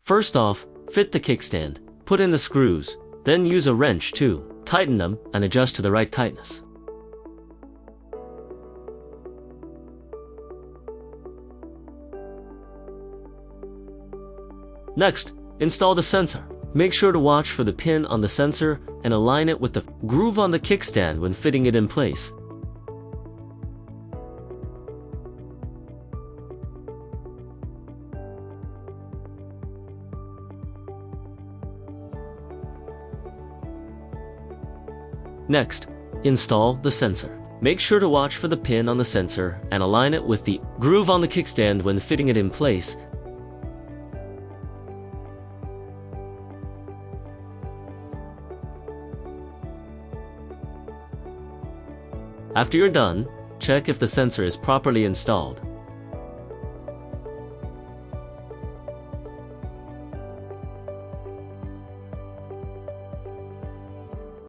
First off, fit the kickstand, put in the screws, then use a wrench to tighten them and adjust to the right tightness. Next, install the sensor. Make sure to watch for the pin on the sensor and align it with the groove on the kickstand when fitting it in place. Next, install the sensor. Make sure to watch for the pin on the sensor and align it with the groove on the kickstand when fitting it in place. After you're done, check if the sensor is properly installed.